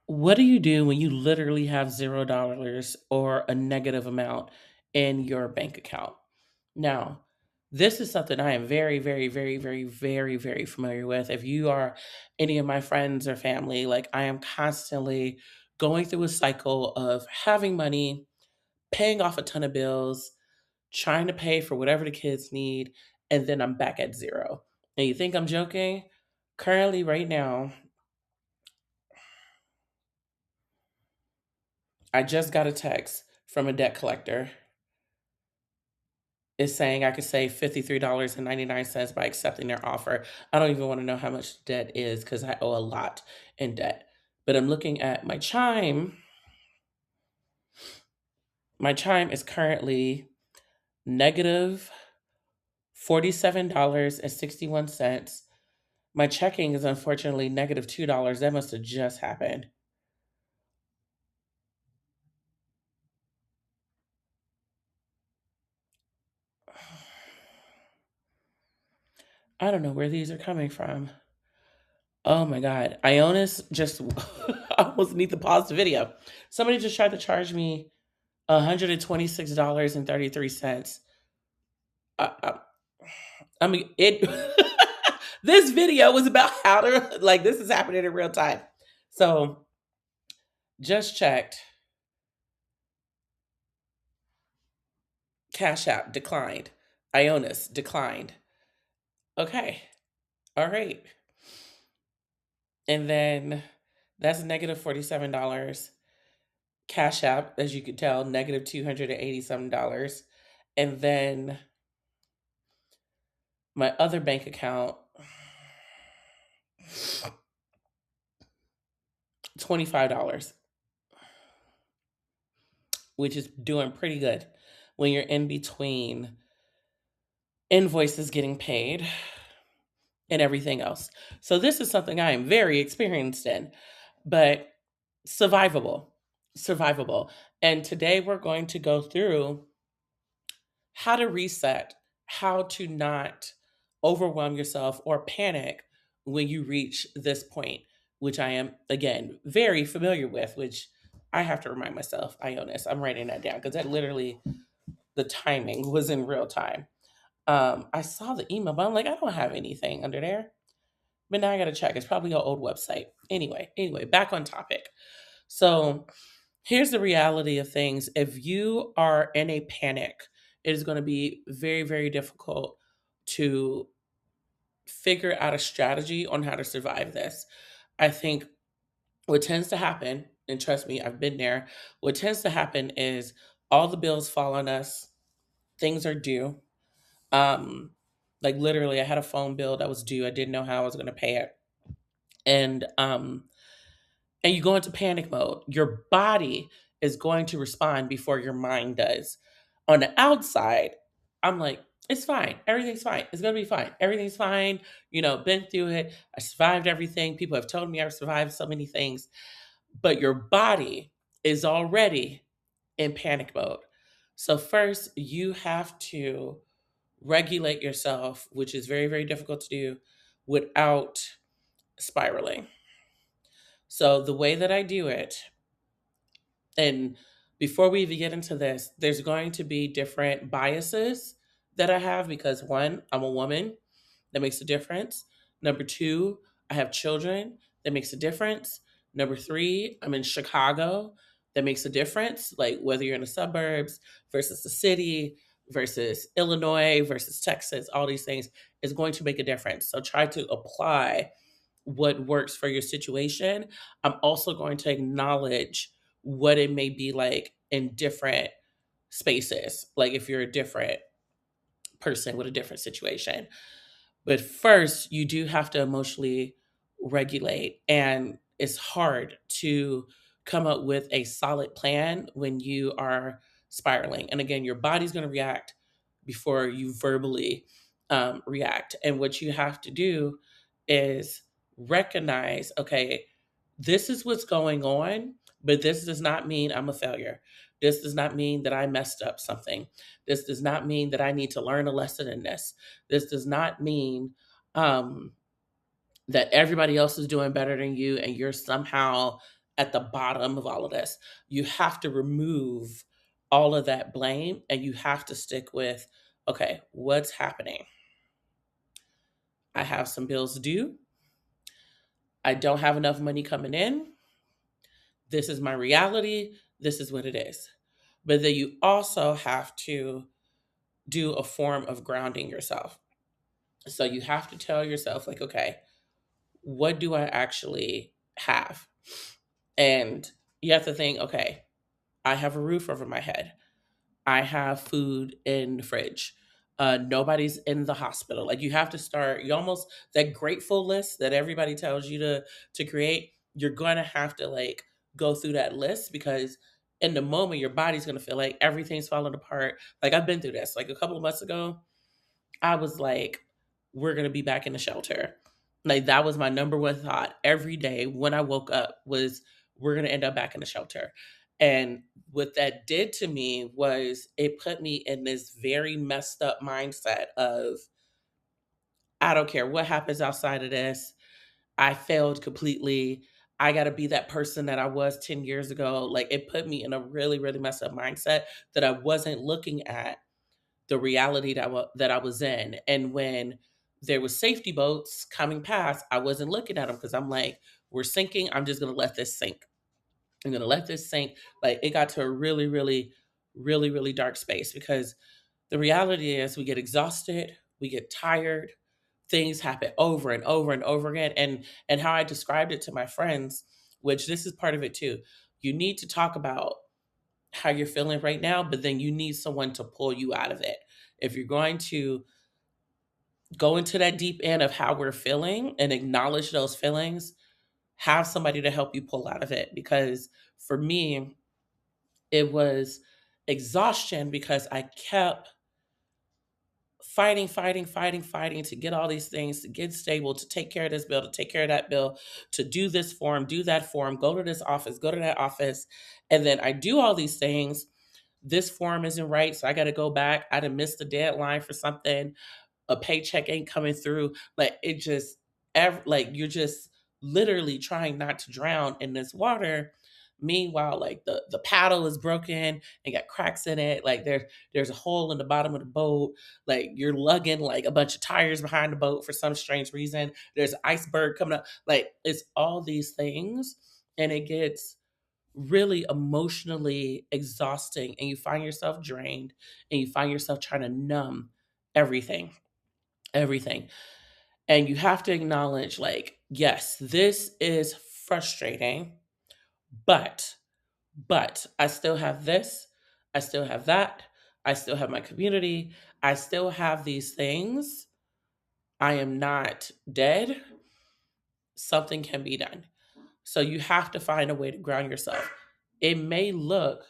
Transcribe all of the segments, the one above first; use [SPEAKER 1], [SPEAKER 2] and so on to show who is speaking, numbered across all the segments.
[SPEAKER 1] What do you do when you literally have $0 or a negative amount in your bank account? Now, this is something I am very, very, very, very, very, very familiar with. If you are any of my friends or family, like I am constantly going through a cycle of having money, paying off a ton of bills, trying to pay for whatever the kids need, and then I'm back at zero. And you think I'm joking? Currently, right now, I just got a text from a debt collector. Is saying I could save $53.99 by accepting their offer. I don't even want to know how much debt is because I owe a lot in debt. But I'm looking at my chime. My chime is currently negative $47.61. My checking is unfortunately negative $2. That must have just happened. I don't know where these are coming from. Oh my God. Ionis just I almost need to pause the video. Somebody just tried to charge me $126.33. I, I mean, it. This video was about how to like this is happening in real time. So just checked. Cash App declined. Ionis declined. Okay. All right. And then that's negative $47. Cash App, as you could tell, negative $287. And then my other bank account, $25, which is doing pretty good when you're in between invoices getting paid and everything else. So this is something I am very experienced in, but survivable, survivable. And today we're going to go through how to reset, how to not overwhelm yourself or panic when you reach this point, which I am, again, very familiar with, which I have to remind myself, Ionis, I'm writing that down because that literally, the timing was in real time. I saw the email, but I'm like, I don't have anything under there. But now I gotta check. It's probably your old website. Anyway, back on topic. So here's the reality of things. If you are in a panic, it is going to be very, very difficult to figure out a strategy on how to survive this. I think what tends to happen, and trust me, I've been there, what tends to happen is all the bills fall on us, things are due. Um, like literally, I had a phone bill that was due. I didn't know how I was going to pay it. And and you go into panic mode. Your body is going to respond before your mind does. On the outside, I'm like, it's fine. Everything's fine. It's going to be fine. Everything's fine. You know, been through it. I survived everything. People have told me I've survived so many things. But your body is already in panic mode. So, first, you have to regulate yourself, which is very, very difficult to do without spiraling. So, the way that I do it, and before we even get into this, there's going to be different biases that I have because one, I'm a woman, that makes a difference. Number two, I have children, that makes a difference. Number three, I'm in Chicago, that makes a difference. Like whether you're in the suburbs versus the city versus Illinois versus Texas, all these things is going to make a difference. So try to apply what works for your situation. I'm also going to acknowledge what it may be like in different spaces, like if you're a different person with a different situation. But first, you do have to emotionally regulate. And it's hard to come up with a solid plan when you are spiraling. And again, your body's going to react before you verbally react. And what you have to do is recognize, okay, this is what's going on, but this does not mean I'm a failure. This does not mean that I messed up something. This does not mean that I need to learn a lesson in this. This does not mean um, that everybody else is doing better than you and you're somehow at the bottom of all of this. You have to remove all of that blame and you have to stick with, okay, what's happening? I have some bills due. I don't have enough money coming in. This is my reality. This is what it is. But then you also have to do a form of grounding yourself. So you have to tell yourself, like, okay, what do I actually have? And you have to think, okay, I have a roof over my head. I have food in the fridge. Nobody's in the hospital. Like you have to start. You almost that grateful list that everybody tells you to create. You're gonna have to like go through that list because in the moment your body's gonna feel like everything's falling apart. Like I've been through this. Like a couple of months ago, I was like, we're gonna be back in the shelter. Like that was my number one thought every day when I woke up was we're gonna end up back in the shelter. And what that did to me was it put me in this very messed up mindset of I don't care what happens outside of this. I failed completely. I got to be that person that I was 10 years ago. Like it put me in a really, really messed up mindset that I wasn't looking at the reality that I was in. And when there was safety boats coming past, I wasn't looking at them because I'm like, we're sinking. I'm just gonna let this sink. I'm gonna let this sink. Like it got to a really, really, really, really dark space because the reality is we get exhausted, we get tired, things happen over and over and over again. And how I described it to my friends, which this is part of it too. You need to talk about how you're feeling right now, but then you need someone to pull you out of it. If you're going to go into that deep end of how we're feeling and acknowledge those feelings, have somebody to help you pull out of it. Because for me, it was exhaustion because I kept fighting to get all these things, to get stable, to take care of this bill, to take care of that bill, to do this form, do that form, go to this office, go to that office. And then I do all these things. This form isn't right. So I got to go back. I'd have missed the deadline for something. A paycheck ain't coming through. Like it just, like you're just literally trying not to drown in this water. Meanwhile, like the paddle is broken and got cracks in it. Like there's a hole in the bottom of the boat. Like you're lugging like a bunch of tires behind the boat for some strange reason. There's an iceberg coming up. Like it's all these things, and it gets really emotionally exhausting, and you find yourself drained, and you find yourself trying to numb everything everything. And you have to acknowledge, like, yes, this is frustrating, but, I still have this, I still have that, I still have my community, I still have these things. I am not dead. Something can be done. So you have to find a way to ground yourself. It may look,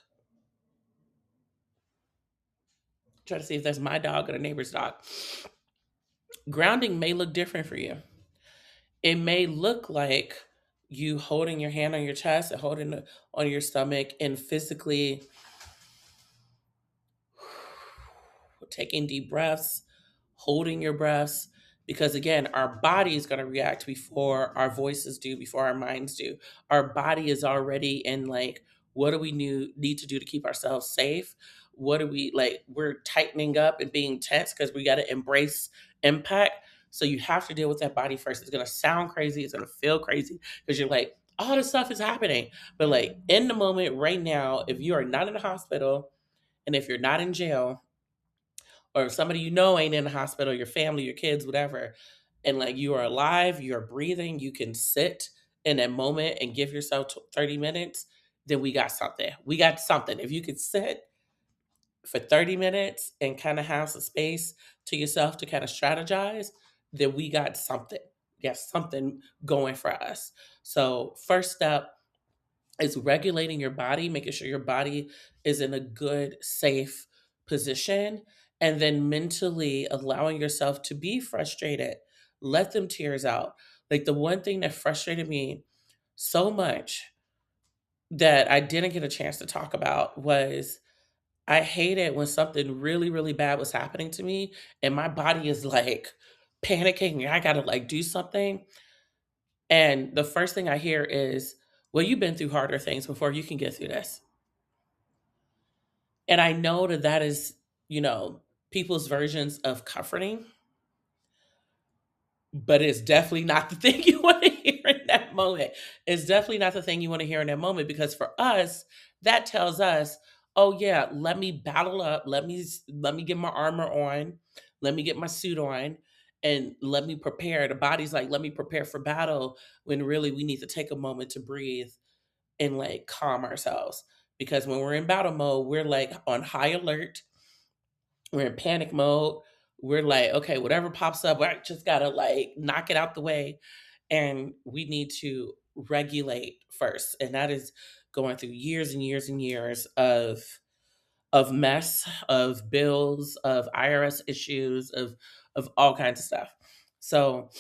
[SPEAKER 1] try to see if that's my dog or the neighbor's dog. Grounding may look different for you. It may look like you holding your hand on your chest and holding it on your stomach and physically taking deep breaths, holding your breaths, because again, our body is going to react before our voices do, before our minds do. Our body is already in like, what do we need to do to keep ourselves safe? What do we like? We're tightening up and being tense because we got to embrace impact. So you have to deal with that body first. It's going to sound crazy. It's going to feel crazy because you're like, all this stuff is happening. But like in the moment right now, if you are not in the hospital and if you're not in jail, or if somebody you know ain't in the hospital, your family, your kids, whatever, and like you are alive, you're breathing, you can sit in that moment and give yourself 30 minutes, then we got something. We got something. If you could sit for 30 minutes and kind of have some space to yourself to kind of strategize, then we got something. Yes, something going for us. So, first step is regulating your body, making sure your body is in a good, safe position, and then mentally allowing yourself to be frustrated. Let them tears out. Like the one thing that frustrated me so much that I didn't get a chance to talk about was I hated when something really, really bad was happening to me and my body is like panicking. I gotta like do something. And the first thing I hear is, Well, you've been through harder things before, you can get through this. And I know that that is, you know, people's versions of comforting, but it's definitely not the thing you want to hear in that moment. It's definitely not the thing you want to hear in that moment, because for us, that tells us, "Oh yeah, let me battle up. Let me get my armor on. Let me get my suit on and let me prepare." The body's like, "Let me prepare for battle," when really we need to take a moment to breathe and like calm ourselves. Because when we're in battle mode, we're like on high alert, we're in panic mode. We're like, okay, whatever pops up, I just gotta like knock it out the way. And we need to regulate first. And that is going through years and years and years of mess, of bills, of IRS issues, of all kinds of stuff. So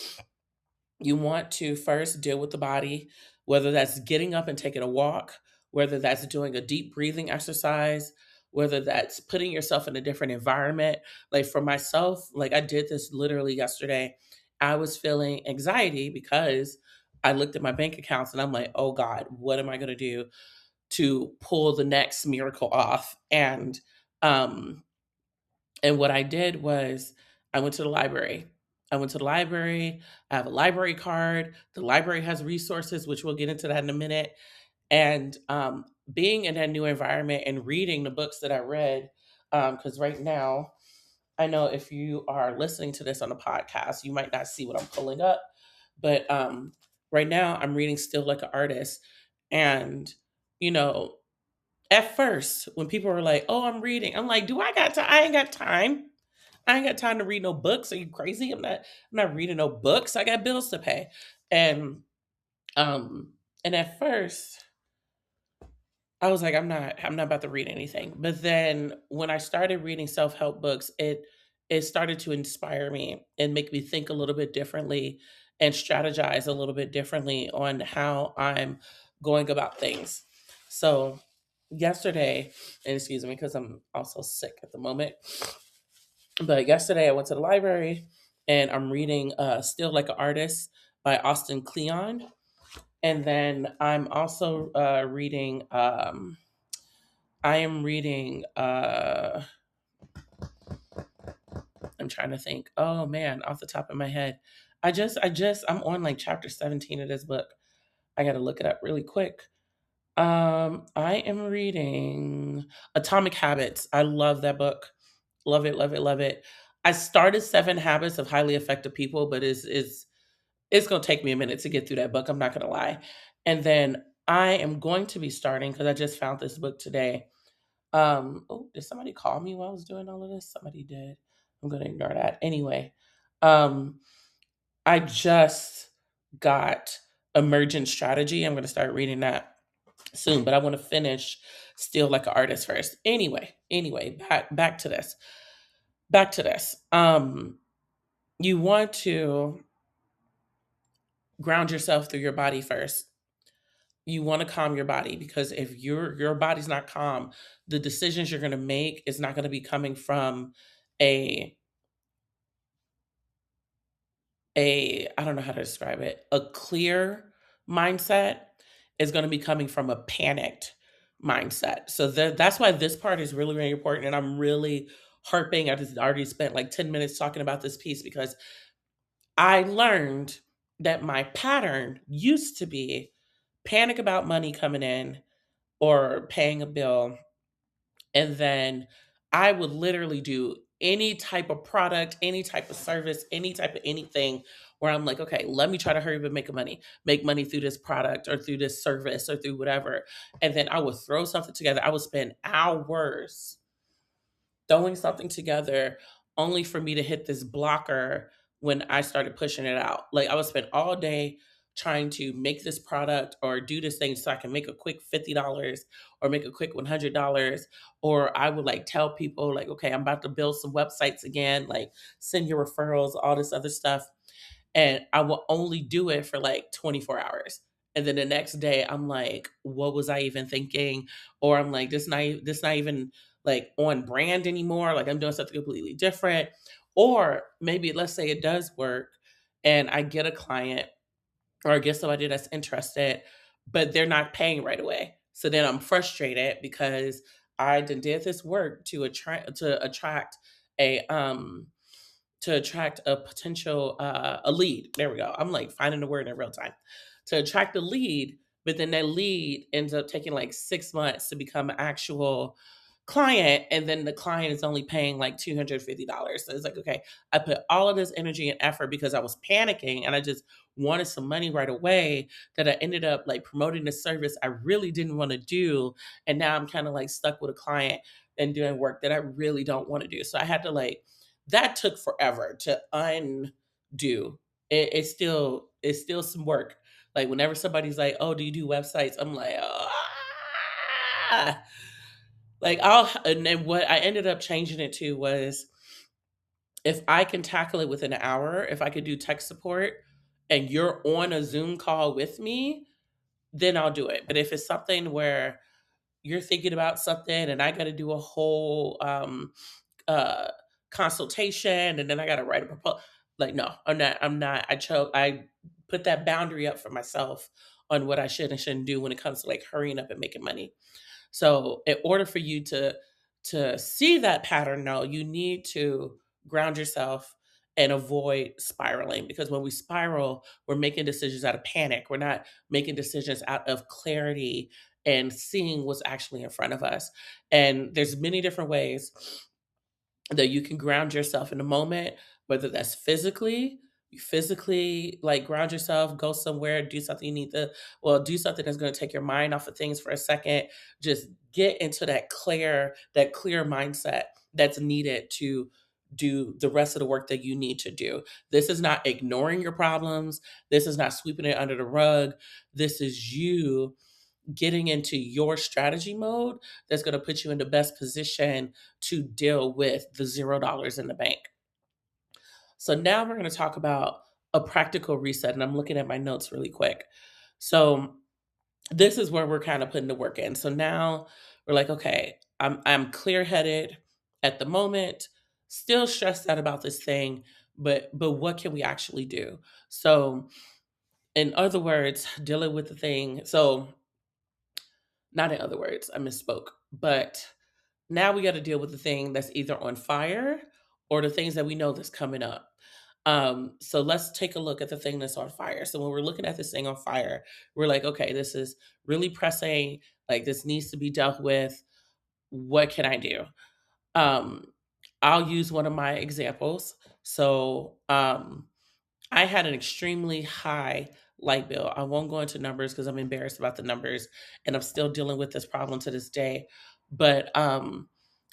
[SPEAKER 1] you want to first deal with the body, whether that's getting up and taking a walk, whether that's doing a deep breathing exercise, whether that's putting yourself in a different environment. Like for myself, like I did this literally yesterday. I was feeling anxiety because I looked at my bank accounts and I'm like, oh God, what am I going to do to pull the next miracle off? Um, and what I did was I went to the library. I went to the library. I have a library card. The library has resources, which we'll get into that in a minute. And being in that new environment and reading the books that I read, because right now, I know if you are listening to this on a podcast, you might not see what I'm pulling up, but right now I'm reading Still Like an Artist. And, you know, at first, when people were like, "Oh, I'm reading," I'm like, "Do I got time? I ain't got time. I ain't got time to read no books. Are you crazy? I'm not reading no books. I got bills to pay." And um and at first I was like, I'm not about to read anything. But then when I started reading self-help books, it started to inspire me and make me think a little bit differently and strategize a little bit differently on how I'm going about things. So yesterday, and excuse me because I'm also sick at the moment, but yesterday I went to the library and I'm reading Still Like an Artist by Austin Kleon. And then I'm also reading I am reading I'm trying to think. Oh man, off the top of my head. I'm on like chapter 17 of this book. I got to look it up really quick. I am reading Atomic Habits. I love that book. Love it, love it, love it. I started Seven Habits of Highly Effective People, but it's going to take me a minute to get through that book. I'm not going to lie. And then I am going to be starting, because I just found this book today. Oh, did somebody call me while I was doing all of this? Somebody did. I'm going to ignore that. Anyway, um, I just got Emergent Strategy. I'm going to start reading that soon, but I want to finish Still Like an Artist first. Anyway, back to this. Back to this. You want to ground yourself through your body first. You want to calm your body, because if your body's not calm, the decisions you're going to make is not going to be coming from a I don't know how to describe it, a clear mindset. Is going to be coming from a panicked mindset. So that's why this part is really, really important. And I'm really harping. I just already spent like 10 minutes talking about this piece, because I learned that my pattern used to be panic about money coming in or paying a bill, and then I would literally do any type of product, any type of service, any type of anything, where I'm like, okay, let me try to hurry up and make money through this product or through this service or through whatever. And then I would throw something together. I would spend hours throwing something together, only for me to hit this blocker when I started pushing it out. Like I would spend all day trying to make this product or do this thing so I can make a quick $50 or make a quick $100. Or I would like tell people like, okay, I'm about to build some websites again, like send your referrals, all this other stuff. And I will only do it for like 24 hours. And then the next day I'm like, what was I even thinking? Or I'm like, this not even like on brand anymore. Like I'm doing something completely different. Or maybe let's say it does work and I get a client or I get somebody that's interested, but they're not paying right away. So then I'm frustrated because I done did this work a to attract a potential a lead. There we go. I'm like finding the word in real time. To attract a lead, but then that lead ends up taking like 6 months to become an actual client, and then the client is only paying like $250. So it's like, okay, I put all of this energy and effort because I was panicking and I just wanted some money right away, that I ended up like promoting the service I really didn't want to do. And now I'm kind of like stuck with a client and doing work that I really don't want to do. So I had to like, that took forever to undo. It's still some work. Like whenever somebody's like, "Oh, do you do websites?" I'm like, ah. Like I'll and then what I ended up changing it to was, if I can tackle it within an hour, if I could do tech support and you're on a Zoom call with me, then I'll do it. But if it's something where you're thinking about something and I got to do a whole uh, consultation and then I got to write a proposal, like no, I'm not. I put that boundary up for myself on what I should and shouldn't do when it comes to like hurrying up and making money. So in order for you to see that pattern, no, you need to ground yourself and avoid spiraling, because when we spiral, we're making decisions out of panic. We're not making decisions out of clarity and seeing what's actually in front of us. And there's many different ways that you can ground yourself in the moment, whether that's physically, you physically like ground yourself, go somewhere, do something you need to, well, do something that's going to take your mind off of things for a second. Just get into that clear mindset that's needed to do the rest of the work that you need to do. This is not ignoring your problems. This is not sweeping it under the rug. This is you getting into your strategy mode that's going to put you in the best position to deal with the $0 in the bank. So now we're going to talk about a practical reset, and I'm looking at my notes really quick. So this is where we're kind of putting the work in. So now we're like, okay, I'm clear-headed at the moment, still stressed out about this thing, but what can we actually do? So in other words, dealing with the thing. So not in other words, I misspoke. But now we got to deal with the thing that's either on fire or the things that we know that's coming up. So let's take a look at the thing that's on fire. So when we're looking at this thing on fire, we're like, okay, this is really pressing. Like this needs to be dealt with. What can I do? Um, I'll use one of my examples. So I had an extremely high light bill. I won't go into numbers because I'm embarrassed about the numbers and I'm still dealing with this problem to this day. But I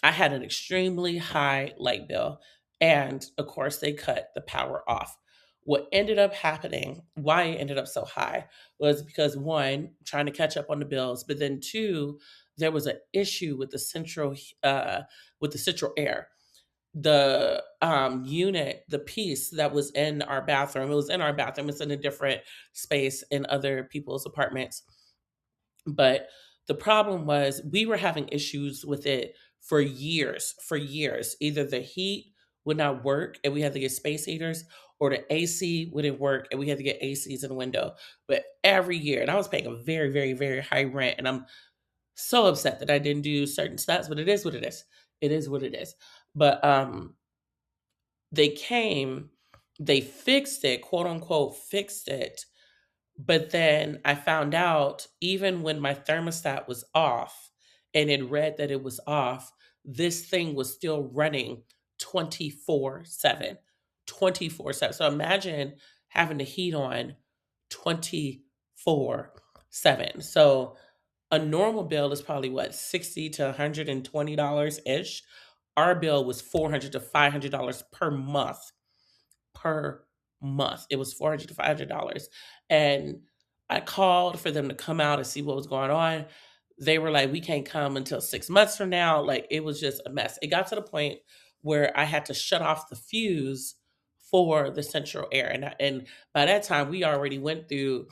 [SPEAKER 1] had an extremely high light bill. And of course, they cut the power off. What ended up happening, why it ended up so high, was because one, trying to catch up on the bills, but then two, there was an issue uh, with the central air. The unit, the piece that was in our bathroom, it was in our bathroom, it's in a different space in other people's apartments, but the problem was we were having issues with it for years. Either the heat would not work and we had to get space heaters, or the AC wouldn't work and we had to get ACs in the window. But every year, and I was paying a very, very, very high rent, and I'm so upset that I didn't do certain steps, but it is what it is. It is what it is. But they came, they fixed it, quote unquote, fixed it. But then I found out, even when my thermostat was off and it read that it was off, this thing was still running 24/7. 24/7. So imagine having the heat on 24/7. So a normal bill is probably what, 60 to $120 ish. Our bill was $400 to $500 per month. Per month. It was $400 to $500. And I called for them to come out and see what was going on. They were like, we can't come until 6 months from now. Like it was just a mess. It got to the point where I had to shut off the fuse for the central air. And by that time, we already went through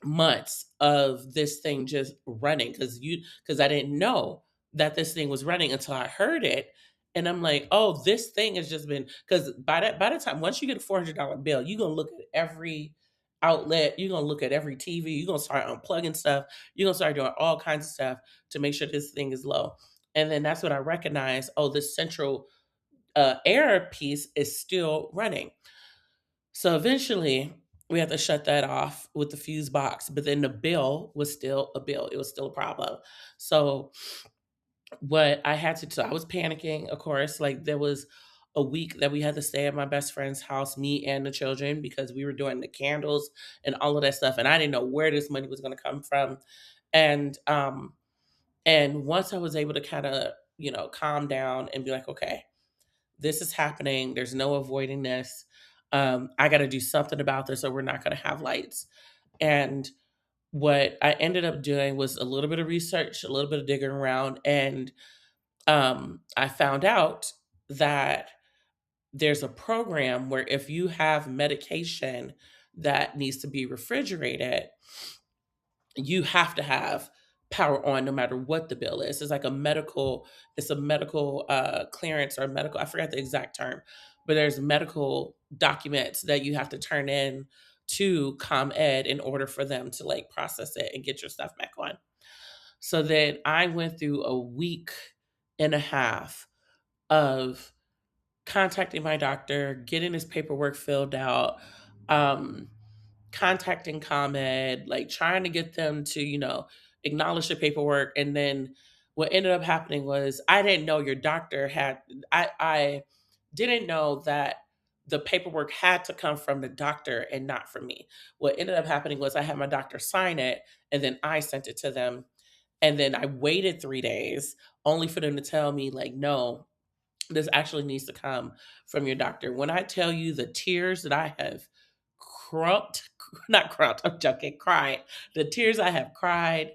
[SPEAKER 1] months of this thing just running, because I didn't know that this thing was running until I heard it. And I'm like, oh, this thing has just been, because by the time, once you get a $400 bill, you're gonna look at outlet. You're gonna look at every TV. You're gonna start unplugging stuff. You're gonna start doing all kinds of stuff to make sure this thing is low. And then that's when I recognize, oh, this central air piece is still running. So eventually we had to shut that off with the fuse box, but then the bill was still a bill. It was still a problem. So what I had to do, I was panicking, of course. Like there was a week that we had to stay at my best friend's house, me and the children, because we were doing the candles and all of that stuff. And I didn't know where this money was gonna come from. And and once I was able to kind of, calm down and be like, okay, this is happening. There's no avoiding this. I got to do something about this, or we're not going to have lights. And what I ended up doing was a little bit of research, a little bit of digging around, and I found out that there's a program where if you have medication that needs to be refrigerated, you have to have power on no matter what the bill is. It's like it's a medical clearance or medical, I forgot the exact term, but there's medical documents that you have to turn in to ComEd in order for them to like process it and get your stuff back on. So then I went through a week and a half of contacting my doctor, getting his paperwork filled out, um, contacting ComEd, like trying to get them to, acknowledge the paperwork. And then what ended up happening was I didn't know your doctor had, I didn't know that the paperwork had to come from the doctor and not from me. What ended up happening was I had my doctor sign it and then I sent it to them. And then I waited 3 days only for them to tell me, like, no, this actually needs to come from your doctor. When I tell you the tears that I have crumped, not crumped, I'm joking, cried. The tears I have cried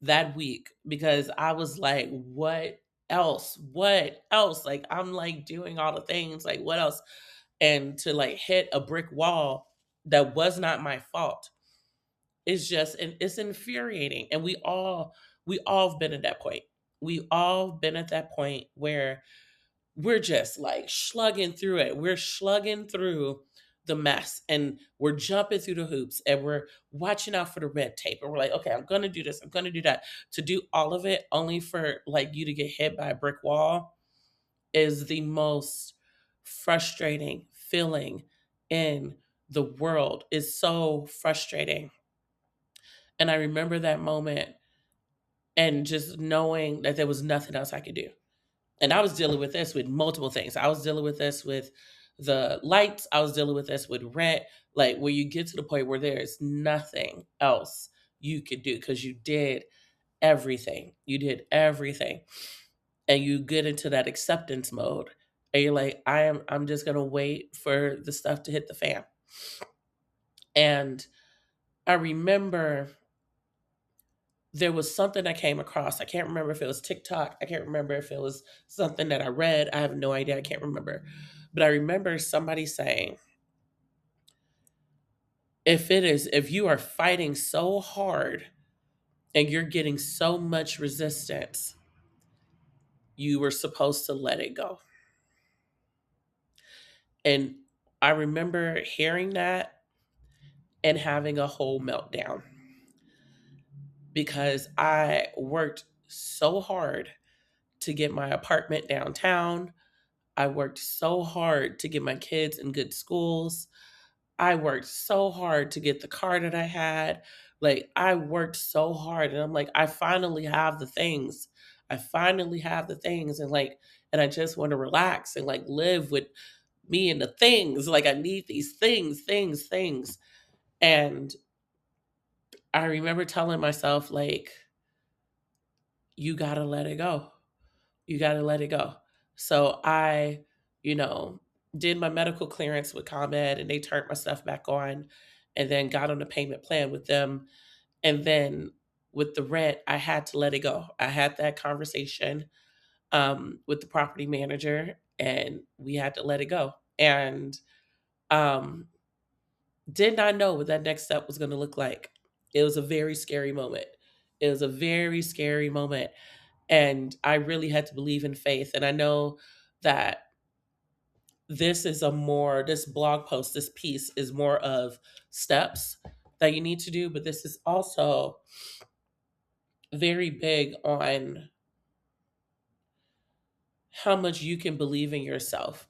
[SPEAKER 1] that week because I was like, what else? What else? Like, I'm like doing all the things, like, what else? And to like hit a brick wall that was not my fault is just, and it's infuriating. And we all have been at that point. We all been at that point where we're just like slugging through it. We're slugging through the mess and we're jumping through the hoops and we're watching out for the red tape. And we're like, okay, I'm going to do this. I'm going to do that. To do all of it only for like you to get hit by a brick wall is the most frustrating feeling in the world. It's so frustrating. And I remember that moment and just knowing that there was nothing else I could do. And I was dealing with this with multiple things. I was dealing with this with the lights. I was dealing with this with rent. Like where you get to the point where there is nothing else you could do because you did everything. You did everything. And you get into that acceptance mode. And you're like, I'm just gonna wait for the stuff to hit the fan. And I remember there was something I came across. I can't remember if it was TikTok. I can't remember if it was something that I read. I have no idea. I can't remember. But I remember somebody saying, if you are fighting so hard and you're getting so much resistance, you were supposed to let it go. And I remember hearing that and having a whole meltdown because I worked so hard to get my apartment downtown. I worked so hard to get my kids in good schools. I worked so hard to get the car that I had. Like, I worked so hard. And I'm like, I finally have the things. I finally have the things. And like, and I just want to relax and like live with me and the things. Like, I need these things, things, things. And I remember telling myself, like, you got to let it go. You got to let it go. So I, you know, did my medical clearance with ComEd and they turned my stuff back on and then got on a payment plan with them. And then with the rent, I had to let it go. I had that conversation with the property manager and we had to let it go. And um, did not know what that next step was going to look like. It was a very scary moment. It was a very scary moment. And I really had to believe in faith. And I know that this blog post, this piece is more of steps that you need to do, but this is also very big on how much you can believe in yourself.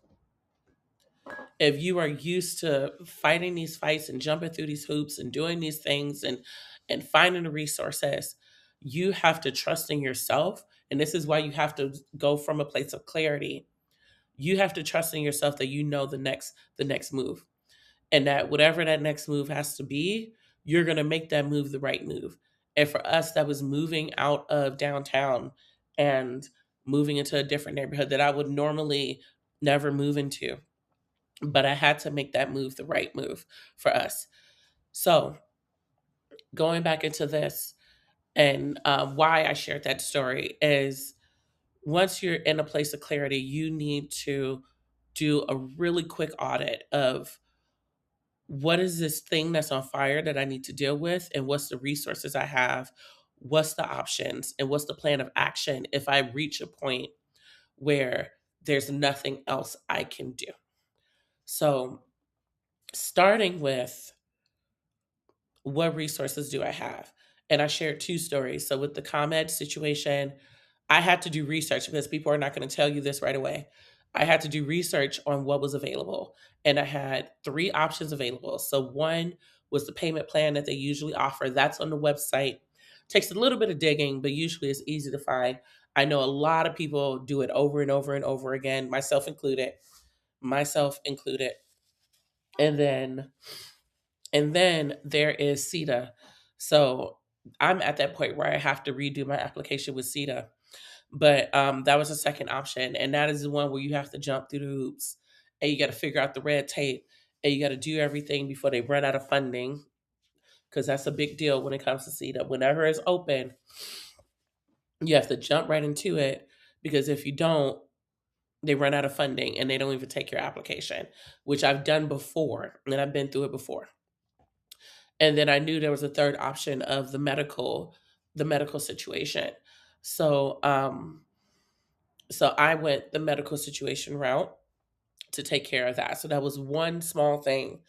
[SPEAKER 1] If you are used to fighting these fights and jumping through these hoops and doing these things and finding the resources, you have to trust in yourself. And this is why you have to go from a place of clarity. You have to trust in yourself that you know the next move. And that whatever that next move has to be, you're going to make that move the right move. And for us, that was moving out of downtown and moving into a different neighborhood that I would normally never move into. But I had to make that move the right move for us. So going back into this, and why I shared that story is, once you're in a place of clarity, you need to do a really quick audit of, what is this thing that's on fire that I need to deal with, and what's the resources I have, what's the options, and what's the plan of action if I reach a point where there's nothing else I can do. So starting with, what resources do I have? And I shared two stories. So with the ComEd situation, I had to do research because people are not going to tell you this right away. I had to do research on what was available, and I had three options available. So one was the payment plan that they usually offer. That's on the website. Takes a little bit of digging, but usually it's easy to find. I know a lot of people do it over and over and over again, myself included. Myself included. And then there is CETA. So I'm at that point where I have to redo my application with CETA. But that was a second option. And that is the one where you have to jump through the hoops, and you got to figure out the red tape, and you got to do everything before they run out of funding. Because that's a big deal when it comes to CETA. Whenever it's open, you have to jump right into it, because if you don't, they run out of funding and they don't even take your application, which I've done before, and I've been through it before. And then I knew there was a third option of the medical situation. So so I went the medical situation route to take care of that. So that was one small thing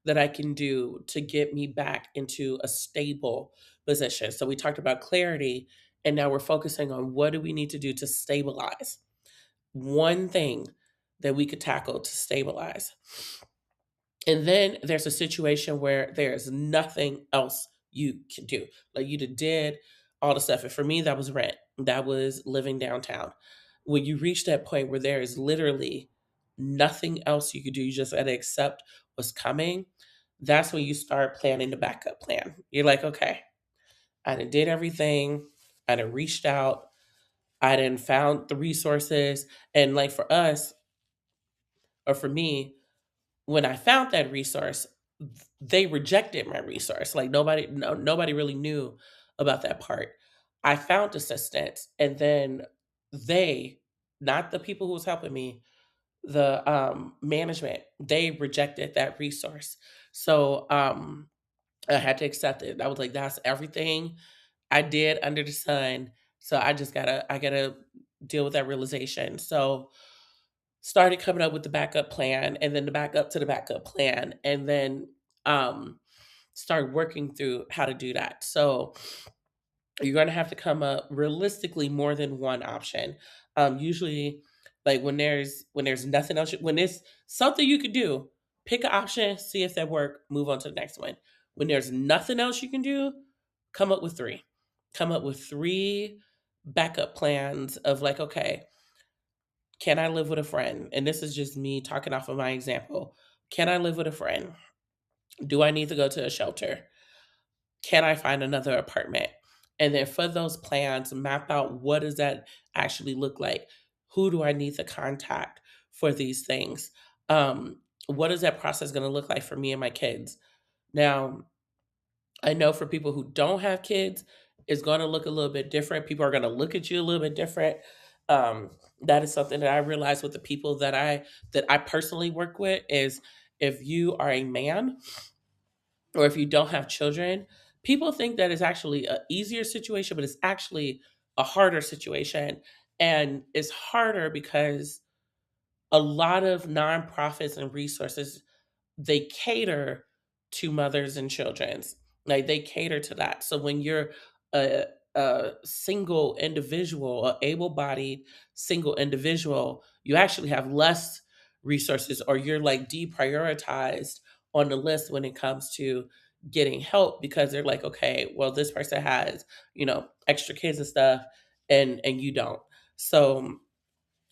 [SPEAKER 1] that I can do to get me back into a stable position. So we talked about clarity, and now we're focusing on, what do we need to do to stabilize? One thing that we could tackle to stabilize. And then there's a situation where there's nothing else you can do. Like, you did all the stuff. And for me, that was rent. That was living downtown. When you reach that point where there is literally nothing else you could do, you just got to accept what's coming. That's when you start planning the backup plan. You're like, okay, I done did everything. I done reached out. I done found the resources. And like for us, or for me, when I found that resource, they rejected my resource. Like, nobody really knew about that part. I found assistance, and then they, not the people who was helping me, the management, they rejected that resource. So I had to accept it. I was like, that's everything I did under the sun. So I gotta deal with that realization. So started coming up with the backup plan, and then the backup to the backup plan, and then um started working through how to do that. So you're going to have to come up realistically more than one option. Usually, like, when there's nothing else, when it's something you could do, pick an option, see if that work, move on to the next one. When there's nothing else you can do, come up with three. Come up with three backup plans of, like, okay, can I live with a friend? And this is just me talking off of my example. Can I live with a friend? Do I need to go to a shelter? Can I find another apartment? And then for those plans, map out, what does that actually look like? Who do I need to contact for these things? What is that process going to look like for me and my kids? Now, I know for people who don't have kids, it's going to look a little bit different. People are going to look at you a little bit different. Um, that is something that I realize with the people that I personally work with is, if you are a man or if you don't have children, people think that it's actually an easier situation, but it's actually a harder situation. And it's harder because a lot of nonprofits and resources, they cater to mothers and children's. Like they cater to that. So when you're a single individual, a able-bodied single individual, you actually have less resources, or you're like deprioritized on the list when it comes to getting help, because they're like, okay, well, this person has, extra kids and stuff, and you don't. So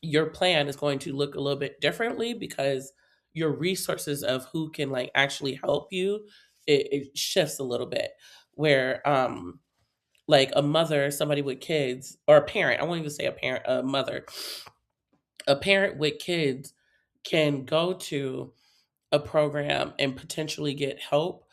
[SPEAKER 1] your plan is going to look a little bit differently, because your resources of who can like actually help you, it shifts a little bit. Where like a mother, somebody with kids, or a parent, I won't even say a parent, a mother, a parent with kids can go to a program and potentially get help,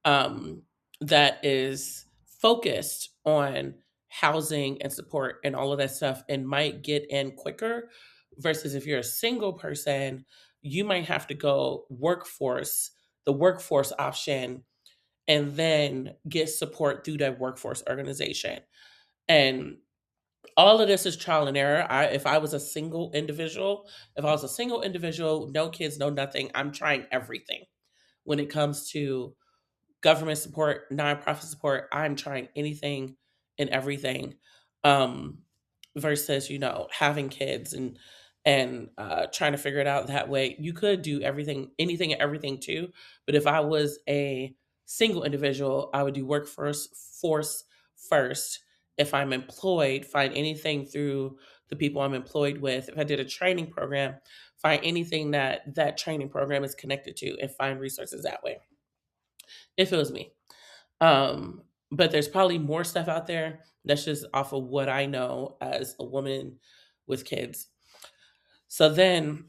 [SPEAKER 1] um, that is focused on housing and support and all of that stuff, and might get in quicker, versus if you're a single person, you might have to go the workforce option, and then get support through that workforce organization. And all of this is trial and error. If I was a single individual, no kids, no nothing, I'm trying everything when it comes to government support, nonprofit support. I'm trying anything and everything. Um, Versus, having kids and trying to figure it out that way. You could do everything, anything and everything too. But if I was a single individual, I would do workforce force first. If I'm employed, find anything through the people I'm employed with. If I did a training program, find anything that training program is connected to, and find resources that way, if it was me. But there's probably more stuff out there. That's just off of what I know as a woman with kids. So then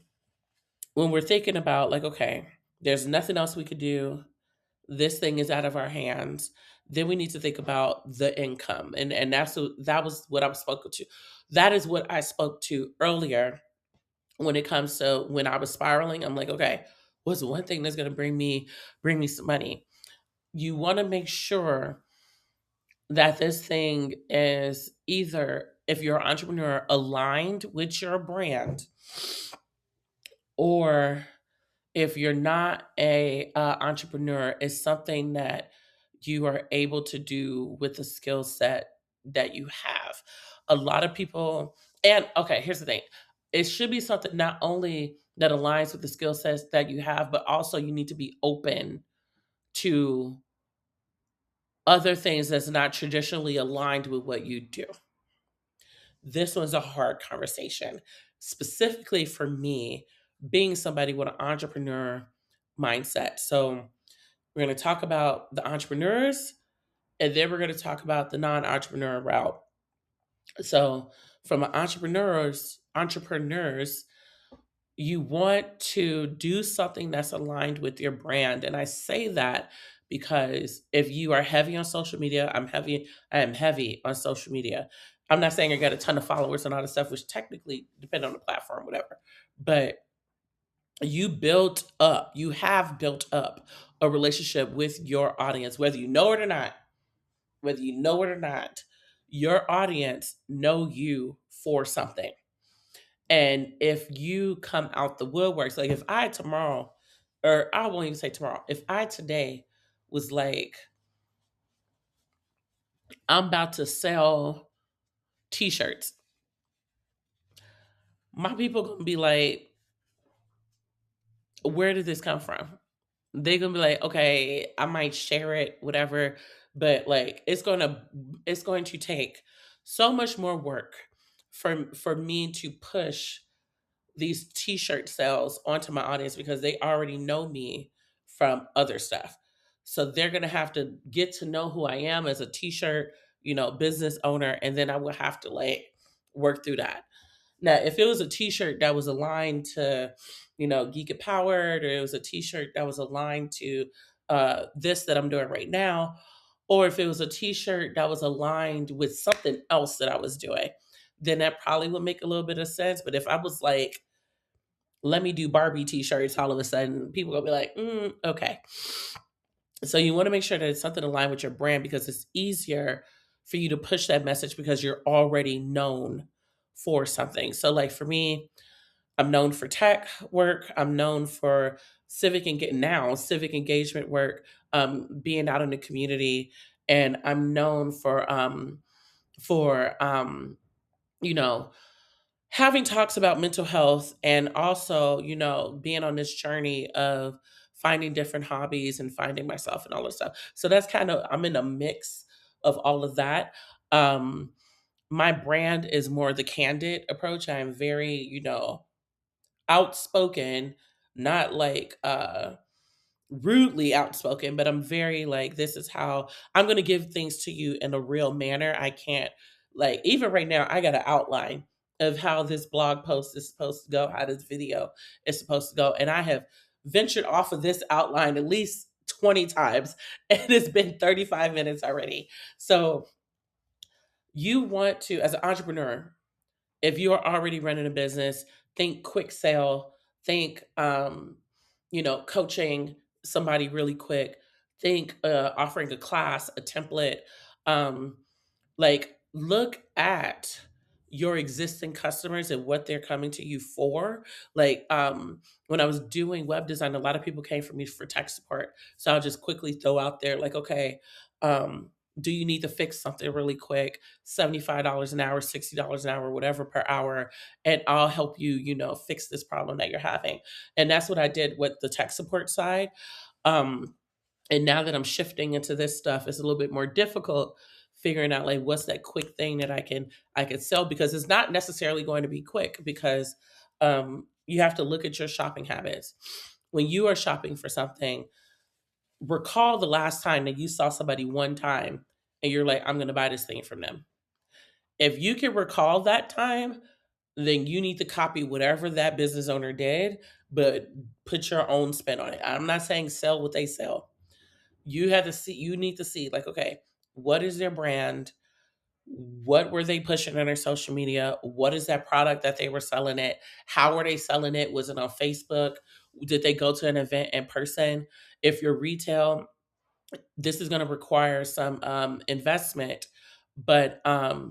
[SPEAKER 1] when we're thinking about like, okay, there's nothing else we could do, this thing is out of our hands, then we need to think about the income. And that was what I was spoken to. That is what I spoke to earlier when it comes to when I was spiraling. I'm like, okay, what's one thing that's gonna bring me some money? You want to make sure that this thing is either, if you're an entrepreneur, aligned with your brand, or if you're not a entrepreneur, is something that you are able to do with the skill set that you have. A lot of people, and okay, here's the thing. It should be something not only that aligns with the skill sets that you have, but also you need to be open to other things that's not traditionally aligned with what you do. This was a hard conversation, specifically for me, being somebody with an entrepreneur mindset. So, we're going to talk about the entrepreneurs, and then we're going to talk about the non entrepreneur route. So, from an entrepreneurs, you want to do something that's aligned with your brand. And I say that because if you are heavy on social media, I am heavy on social media. I'm not saying I got a ton of followers and all this stuff, which technically depend on the platform, whatever. But you have built up a relationship with your audience, whether you know it or not, whether you know it or not, your audience know you for something. And if you come out the woodworks, like if I tomorrow, or I won't even say tomorrow, if I today was like, I'm about to sell t-shirts, my people gonna be like, where did this come from? They're gonna be like, okay, I might share it, whatever, but like it's going to take so much more work for me to push these t-shirt sales onto my audience, because they already know me from other stuff. So they're going to have to get to know who I am as a t-shirt, business owner, and then I will have to like work through that. Now, if it was a t-shirt that was aligned to, Geek It Powered, or it was a t-shirt that was aligned to this that I'm doing right now, or if it was a t-shirt that was aligned with something else that I was doing, then that probably would make a little bit of sense. But if I was like, let me do Barbie t-shirts, all of a sudden people gonna be like, okay. So you want to make sure that it's something aligned with your brand, because it's easier for you to push that message because you're already known for something. So like for me, I'm known for tech work. I'm known for civic engagement work, being out in the community, and I'm known for you know, having talks about mental health, and also, being on this journey of finding different hobbies and finding myself and all this stuff. So that's kind of, I'm in a mix of all of that. Um, my brand is more the candid approach. I am very, outspoken, not like rudely outspoken, but I'm very like, this is how I'm going to give things to you in a real manner. I can't, like, even right now, I got an outline of how this blog post is supposed to go, how this video is supposed to go. And I have ventured off of this outline at least 20 times, and it's been 35 minutes already. So, you want to, as an entrepreneur, if you are already running a business, think quick sale, think coaching somebody really quick, think offering a class, a template, um, like, look at your existing customers and what they're coming to you for. Like, when I was doing web design, a lot of people came for me for tech support. So I'll just quickly throw out there, like, okay, um, do you need to fix something really quick? $75 an hour, $60 an hour, whatever per hour, and I'll help you, fix this problem that you're having. And that's what I did with the tech support side. Um, and now that I'm shifting into this stuff, it's a little bit more difficult figuring out, like, what's that quick thing that I can sell, because it's not necessarily going to be quick, because you have to look at your shopping habits. When you are shopping for something, recall the last time that you saw somebody one time and you're like, I'm going to buy this thing from them. If you can recall that time, then you need to copy whatever that business owner did, but put your own spin on it. I'm not saying sell what they sell. You need to see, like, okay, what is their brand? What were they pushing on their social media? What is that product that they were selling it? How were they selling it? Was it on Facebook? Did they go to an event in person? If you're retail, this is going to require some investment, but are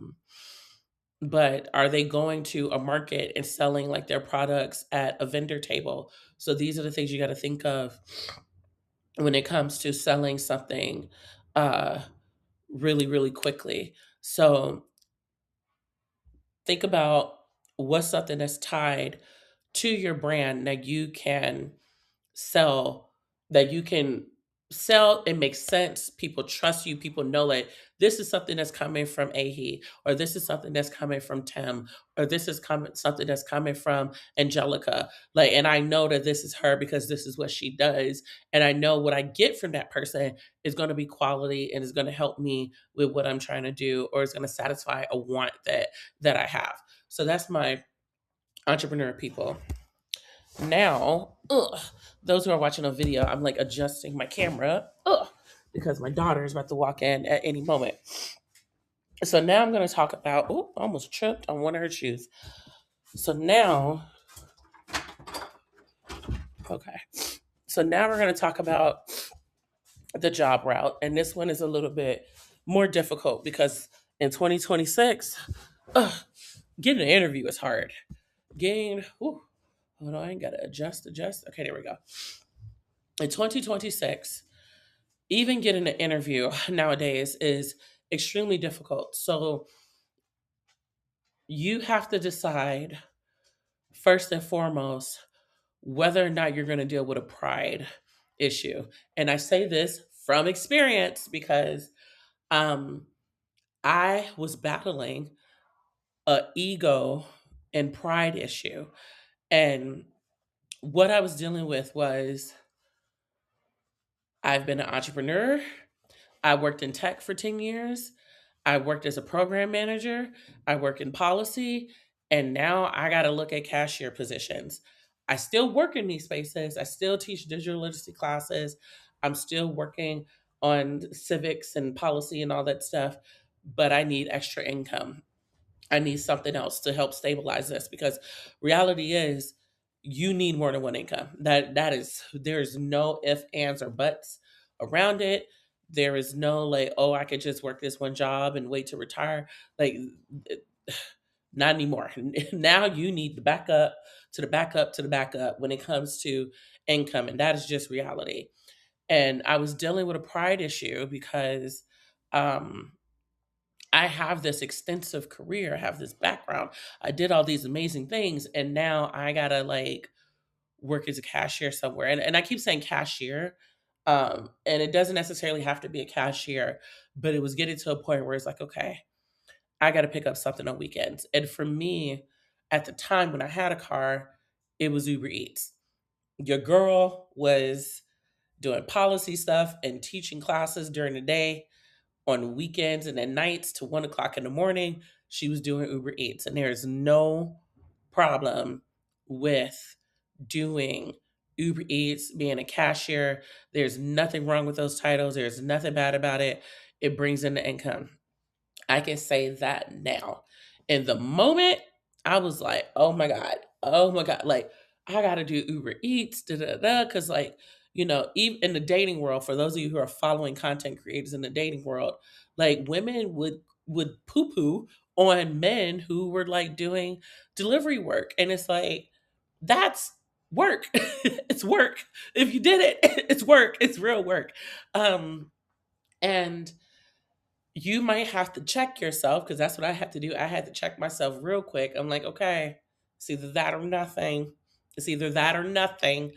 [SPEAKER 1] they going to a market and selling like their products at a vendor table? So these are the things you got to think of when it comes to selling something uh, really, really quickly. So think about what's something that's tied to your brand that you can sell, that you can sell. It makes sense. People trust you. People know, like, this is something that's coming from Ahi, or this is something that's coming from Tim, or this is coming something that's coming from Angelica. Like, and I know that this is her because this is what she does. And I know what I get from that person is going to be quality and is going to help me with what I'm trying to do, or is going to satisfy a want that I have. So that's my entrepreneur people. Now, those who are watching a video, I'm like adjusting my camera, because my daughter is about to walk in at any moment. So now I'm going to talk about, I almost tripped on one of her shoes. So now, okay. So now we're going to talk about the job route. And this one is a little bit more difficult because in 2026, getting an interview is hard. Hold on, I ain't got to adjust. Okay, there we go. In 2026, even getting an interview nowadays is extremely difficult. So you have to decide, first and foremost, whether or not you're going to deal with a pride issue. And I say this from experience because um, I was battling a ego and pride issue. And what I was dealing with was, I've been an entrepreneur. I worked in tech for 10 years. I worked as a program manager. I work in policy. And now I got to look at cashier positions. I still work in these spaces. I still teach digital literacy classes. I'm still working on civics and policy and all that stuff, but I need extra income. I need something else to help stabilize this, because reality is you need more than one income. That is, there's no if, ands, or buts around it. There is no like, oh, I could just work this one job and wait to retire. Like, Not anymore. Now you need the backup to the backup to the backup when it comes to income. And that is just reality. And I was dealing with a pride issue because um, I have this extensive career, I have this background, I did all these amazing things, and now I gotta like work as a cashier somewhere. And I keep saying cashier, and it doesn't necessarily have to be a cashier, but it was getting to a point where it's like, okay, I got to pick up something on weekends. And for me, at the time when I had a car, it was Uber Eats. Your girl was doing policy stuff and teaching classes during the day. On weekends and at nights to 1 o'clock in the morning, she was doing Uber Eats. And there's no problem with doing Uber Eats, being a cashier. There's nothing wrong with those titles. There's nothing bad about it. It brings in the income. I can say that now. In the moment, I was like, oh my God, like I gotta do Uber Eats, da da da, because like, even in the dating world, for those of you who are following content creators in the dating world, like women would poo poo on men who were like doing delivery work, and it's like that's work. It's work. If you did it, it's work. It's real work. And you might have to check yourself because that's what I had to do. I had to check myself real quick. I'm like, okay, it's either that or nothing. It's either that or nothing.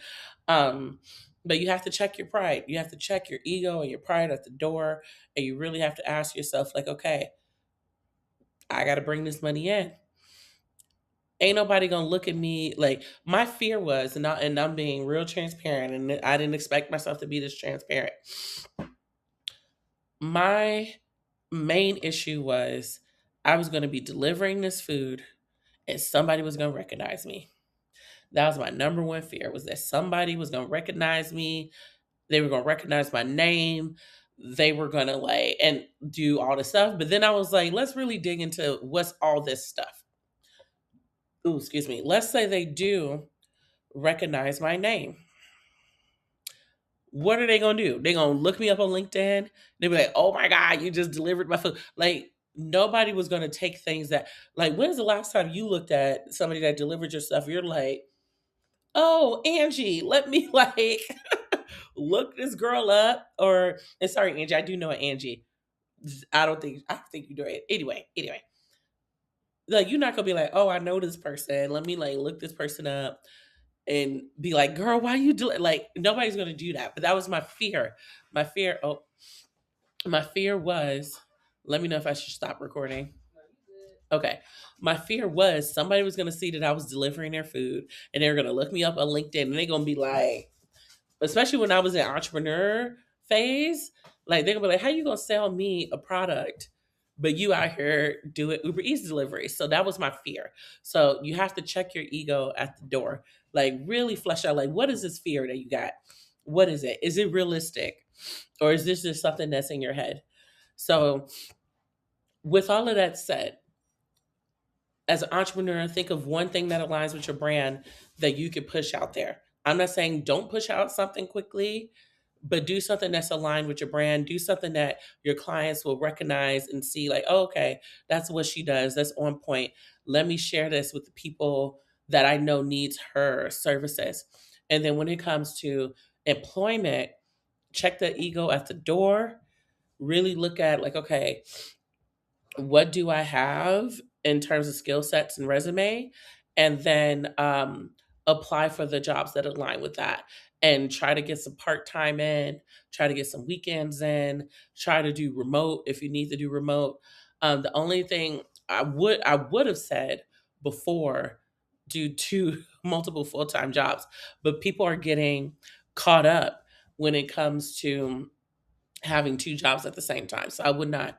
[SPEAKER 1] Um, but you have to check your pride. You have to check your ego and your pride at the door. And you really have to ask yourself, like, okay, I got to bring this money in. Ain't nobody gonna look at me like my fear was, and I'm being real transparent, and I didn't expect myself to be this transparent. My main issue was I was going to be delivering this food and somebody was going to recognize me. That was my number one fear, was that somebody was going to recognize me. They were going to recognize my name. They were going to like and do all this stuff. But then I was like, let's really dig into what's all this stuff. Ooh, excuse me. Let's say they do recognize my name. What are they gonna do? They gonna look me up on LinkedIn. They be like, "Oh my God, you just delivered my food." Like nobody was gonna take things that like. When's the last time you looked at somebody that delivered your stuff? You're like, "Oh, Angie, let me like look this girl up." Or and sorry, Angie, I do know Angie. I don't think you do it. Anyway, like you're not gonna be like, "Oh, I know this person. Let me like look this person up." And be like, girl, why you do it? Like nobody's gonna do that. But that was my fear. My fear. Oh, my fear was. Let me know if I should stop recording. Okay. My fear was somebody was gonna see that I was delivering their food, and they're gonna look me up on LinkedIn, and they're gonna be like, especially when I was in entrepreneur phase, like they're gonna be like, how you gonna sell me a product? But you out here doing Uber Eats delivery. So that was my fear. So you have to check your ego at the door. Like really flesh out like what is this fear that you got? What is it? Is it realistic? Or is this just something that's in your head? So with all of that said, as an entrepreneur, think of one thing that aligns with your brand that you could push out there. I'm not saying don't push out something quickly, but do something that's aligned with your brand. Do something that your clients will recognize and see, like, oh, okay, that's what she does. That's on point. Let me share this with the people that I know needs her services. And then when it comes to employment, check the ego at the door. Really look at like, okay, what do I have in terms of skill sets and resume, and then apply for the jobs that align with that, and try to get some part time in, try to get some weekends in, try to do remote if you need to do remote. The only thing I would have said before, do two multiple full time jobs, but people are getting caught up when it comes to having two jobs at the same time. So I would not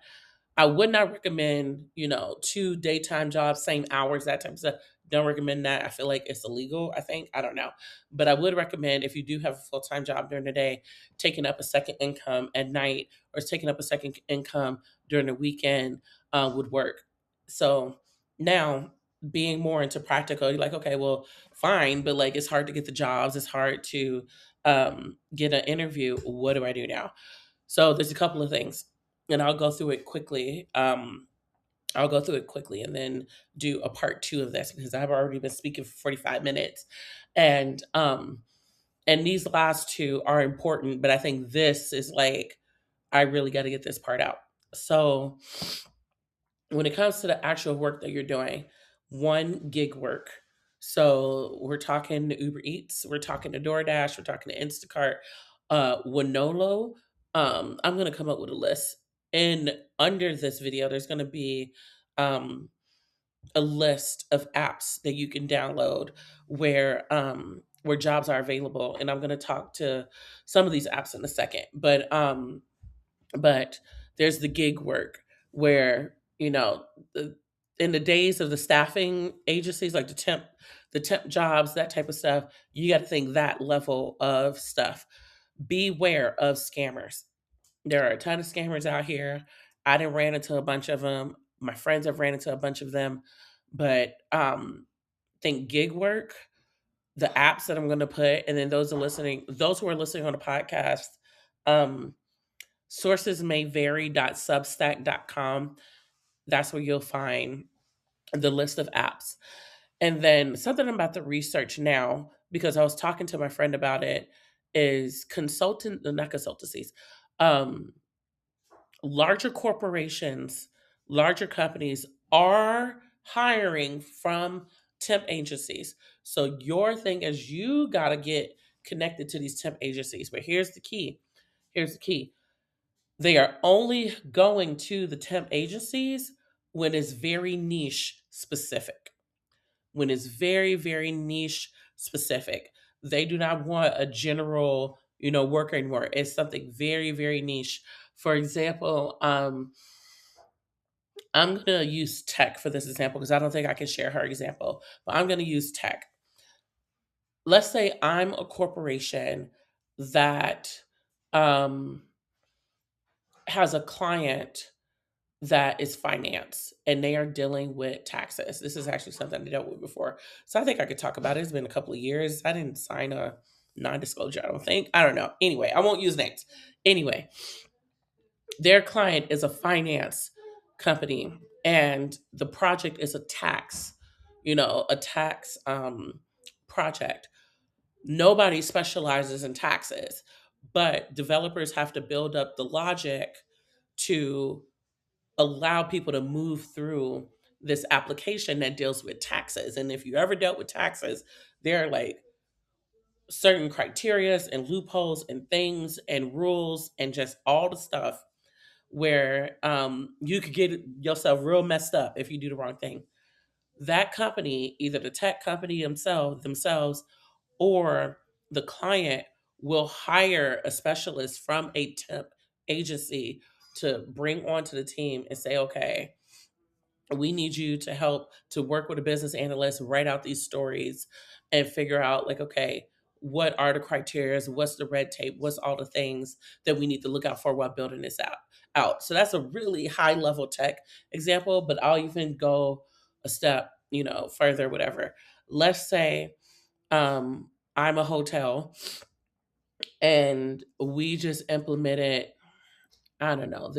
[SPEAKER 1] recommend, two daytime jobs, same hours, that type of stuff. Don't recommend that. I feel like it's illegal, I think. I don't know. But I would recommend if you do have a full time job during the day, taking up a second income at night or taking up a second income during the weekend would work. So now being more into practical, you're like, okay, well, fine, but like it's hard to get the jobs, it's hard to get an interview. What do I do now? So there's a couple of things, and I'll go through it quickly. I'll go through it quickly and then do a part two of this because I've already been speaking for 45 minutes. And these last two are important, but I think this is like, I really got to get this part out. So when it comes to the actual work that you're doing, one, gig work. So we're talking to Uber Eats, we're talking to DoorDash, we're talking to Instacart, Winolo. I'm gonna come up with a list. And under this video, there's gonna be um, a list of apps that you can download where jobs are available. And I'm gonna talk to some of these apps in a second. But there's the gig work where, the, in the days of the staffing agencies, like the temp jobs, that type of stuff, you got to think that level of stuff. Beware of scammers. There are a ton of scammers out here. I didn't ran into a bunch of them. My friends have ran into a bunch of them. But think gig work, the apps that I'm going to put, and then those who are listening on the podcast, um, sources may vary.substack.com. That's where you'll find the list of apps. And then something about the research now, because I was talking to my friend about it, is not consultancies, um, larger corporations, larger companies are hiring from temp agencies. So your thing is you got to get connected to these temp agencies. But here's the key. Here's the key. They are only going to the temp agencies when it's very niche specific. When it's very, very niche specific. They do not want a general, worker anymore. It's something very, very niche. For example, I'm going to use tech for this example because I don't think I can share her example, but I'm going to use tech. Let's say I'm a corporation that um, has a client that is finance and they are dealing with taxes. This is actually something I dealt with before. So I think I could talk about it. It's been a couple of years. I didn't sign a non-disclosure, I don't think. I don't know. Anyway, I won't use names. Anyway, their client is a finance company and the project is a tax project. Nobody specializes in taxes, but developers have to build up the logic to allow people to move through this application that deals with taxes. And if you ever dealt with taxes, there are like certain criterias and loopholes and things and rules and just all the stuff where you could get yourself real messed up if you do the wrong thing. That company, either the tech company themselves or the client, will hire a specialist from a temp agency to bring onto the team and say, okay, we need you to help to work with a business analyst, write out these stories and figure out like, okay, what are the criteria? What's the red tape? What's all the things that we need to look out for while building this out? So that's a really high level tech example, but I'll even go a step, further, whatever. Let's say I'm a hotel and we just implemented, I don't know,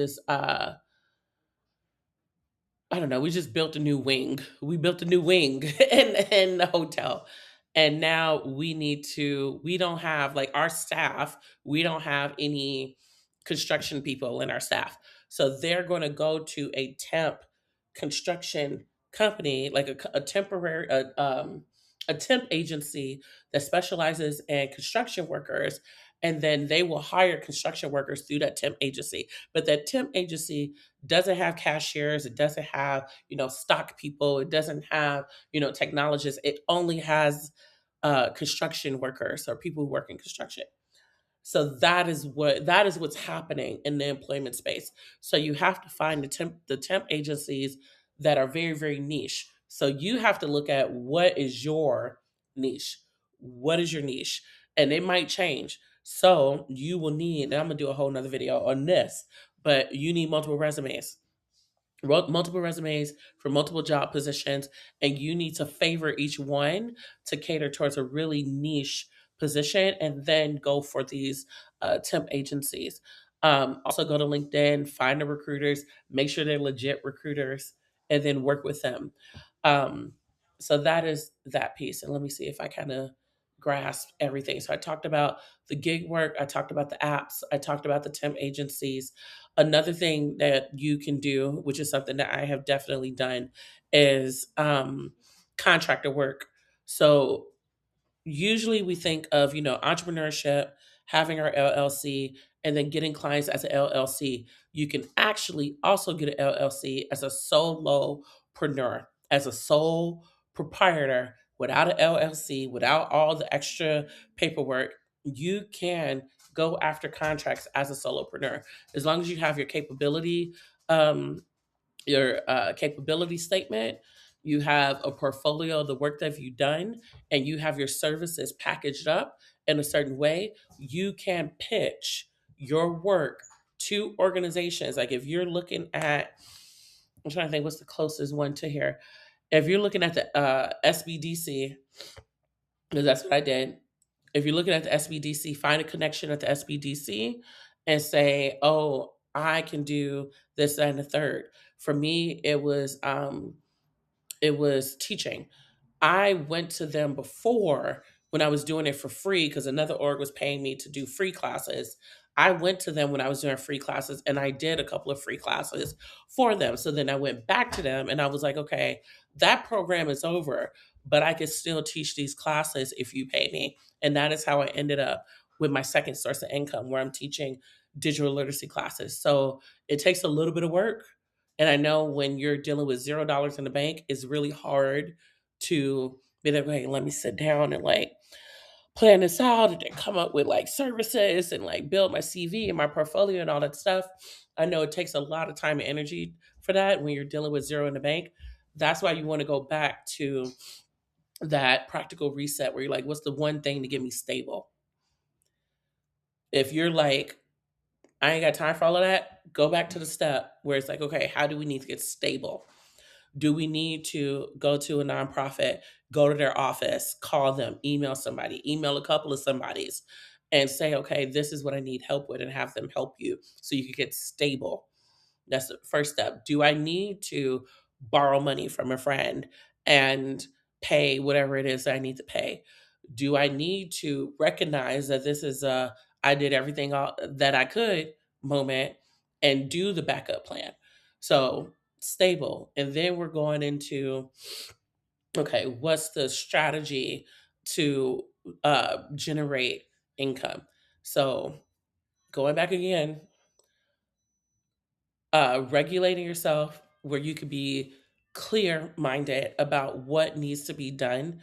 [SPEAKER 1] we just built a new wing. We built a new wing in the hotel. And now we don't have like our staff, we don't have any construction people in our staff. So they're going to go to a temp construction company, like a temp agency that specializes in construction workers. And then they will hire construction workers through that temp agency. But that temp agency doesn't have cashiers, it doesn't have, stock people, it doesn't have, technologists. It only has construction workers or people who work in construction. So that is what's happening in the employment space. So you have to find the temp agencies that are very, very niche. So you have to look at what is your niche. What is your niche? And it might change. So you will need, and I'm gonna do a whole nother video on this, but you need multiple resumes. Multiple resumes for multiple job positions, and you need to favor each one to cater towards a really niche position and then go for these temp agencies. Also go to LinkedIn, find the recruiters, make sure they're legit recruiters, and then work with them. Um, so that is that piece. And let me see if I kind of grasp everything. So I talked about the gig work, I talked about the apps, I talked about the temp agencies. Another thing that you can do, which is something that I have definitely done, is contractor work. So usually we think of, entrepreneurship, having our LLC, and then getting clients as an LLC. You can actually also get an LLC as a solopreneur, as a sole proprietor without an LLC, without all the extra paperwork. You can go after contracts as a solopreneur as long as you have um, your capability statement, you have a portfolio of the work that you've done, and you have your services packaged up in a certain way. You can pitch your work to organizations. Like if you're looking at, I'm trying to think what's the closest one to here. If you're looking at the SBDC, because that's what I did. If you're looking at the SBDC, find a connection at the SBDC and say, "Oh, I can do this, that, and the third." For me, it was teaching. I went to them before when I was doing it for free because another org was paying me to do free classes. I went to them when I was doing free classes and I did a couple of free classes for them. So then I went back to them and I was like, okay, that program is over, but I could still teach these classes if you pay me. And that is how I ended up with my second source of income where I'm teaching digital literacy classes. So it takes a little bit of work. And I know when you're dealing with $0 in the bank, it's really hard to be like, hey, let me sit down and like plan this out and then come up with like services and like build my CV and my portfolio and all that stuff. I know it takes a lot of time and energy for that when you're dealing with zero in the bank. That's why you want to go back to that practical reset where you're like, what's the one thing to get me stable? If you're like, I ain't got time for all of that, go back to the step where it's like, okay, how do we need to get stable? Do we need to go to a nonprofit, go to their office, call them, email somebody, email a couple of somebody's, and say, okay, this is what I need help with, and have them help you so you can get stable? That's the first step. Do I need to borrow money from a friend and pay whatever it is that I need to pay? Do I need to recognize that this is a I did everything that I could moment and do the backup plan? So stable. And then we're going into, okay, what's the strategy to generate income? So going back again, regulating yourself where you could be clear minded about what needs to be done.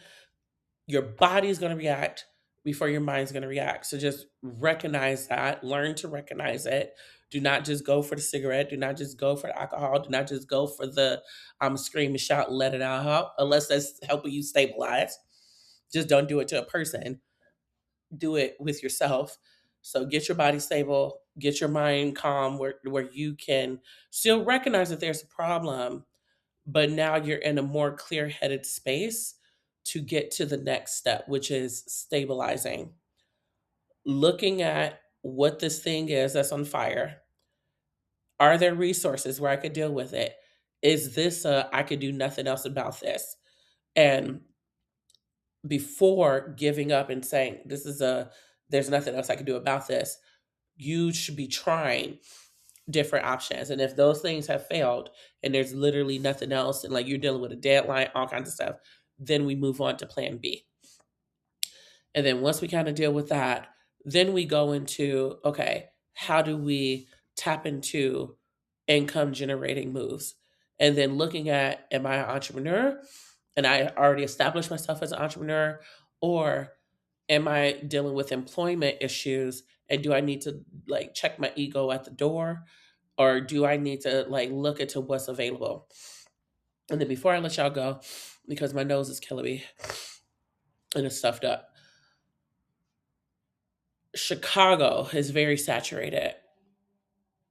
[SPEAKER 1] Your body's going to react before your mind's going to react. So just recognize that, learn to recognize it. Do not just go for the cigarette. Do not just go for the alcohol. Do not just go for the scream and shout, let it out, unless that's helping you stabilize. Just don't do it to a person. Do it with yourself. So get your body stable, get your mind calm where you can still recognize that there's a problem, but now you're in a more clear-headed space to get to the next step, which is stabilizing. Looking at what this thing is that's on fire. Are there resources where I could deal with it? Is this I could do nothing else about this? And before giving up and saying this is a there's nothing else I can do about this, you should be trying different options. And if those things have failed and there's literally nothing else, and like you're dealing with a deadline, all kinds of stuff, then we move on to plan B. And then once we kind of deal with that, then we go into, okay, how do we tap into income generating moves? And then looking at, am I an entrepreneur? And I already established myself as an entrepreneur, or am I dealing with employment issues? And do I need to like check my ego at the door? Or do I need to like look into what's available? And then before I let y'all go, because my nose is killing me and it's stuffed up, Chicago is very saturated.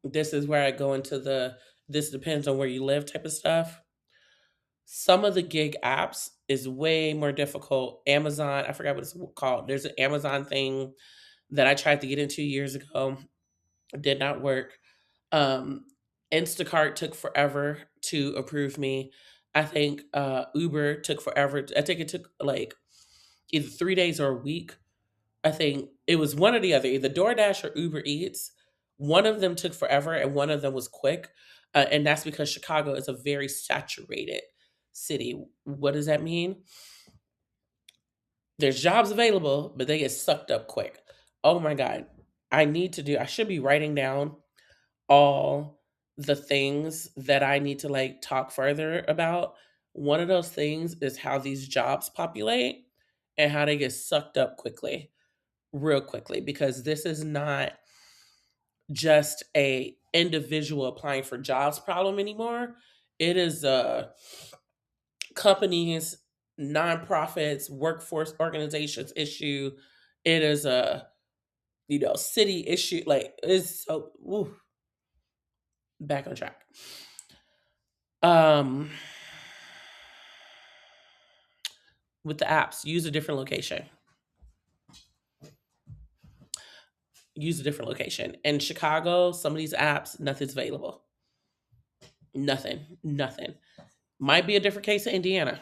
[SPEAKER 1] This is where I go into the this depends on where you live type of stuff. Some of the gig apps is way more difficult. Amazon, I forgot what it's called. There's an Amazon thing that I tried to get into years ago. Did not work. Um, Instacart took forever to approve me. I think Uber took forever. I think it took like either 3 days or a week. I think it was one or the other, either DoorDash or Uber Eats. One of them took forever and one of them was quick. And that's because Chicago is a very saturated city. What does that mean? There's jobs available, but they get sucked up quick. Oh my God. I should be writing down all the things that I need to like talk further about. One of those things is how these jobs populate and how they get sucked up quickly, real quickly, because this is not just a individual applying for jobs problem anymore. It is companies, nonprofits, workforce organizations issue. It is a city issue. Like it's so back on track. Um with the apps, use a different location. Use a different location. In Chicago, some of these apps, nothing's available. Nothing. Might be a different case in Indiana.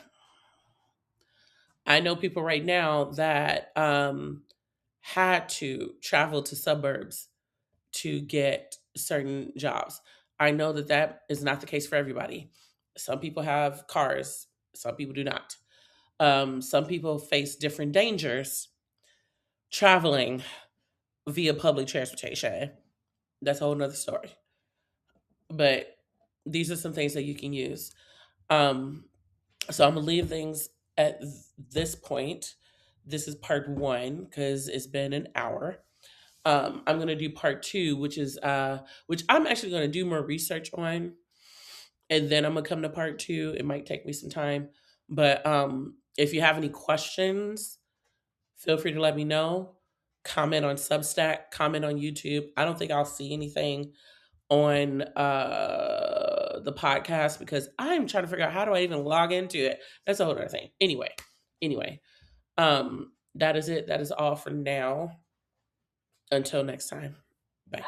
[SPEAKER 1] I know people right now that had to travel to suburbs to get certain jobs. I know that that is not the case for everybody. Some people have cars, some people do not. Some people face different dangers traveling via public transportation. That's a whole nother story. But these are some things that you can use. Um, so I'm gonna leave things at this point. This is part one because it's been an hour. I'm gonna do part two, which I'm actually gonna do more research on, and then I'm gonna come to part two. It might take me some time, but if you have any questions, feel free to let me know. Comment on Substack, comment on YouTube. I don't think I'll see anything on the podcast because I'm trying to figure out how do I even log into it. That's a whole other thing. Anyway, that is it. That is all for now. Until next time. Bye.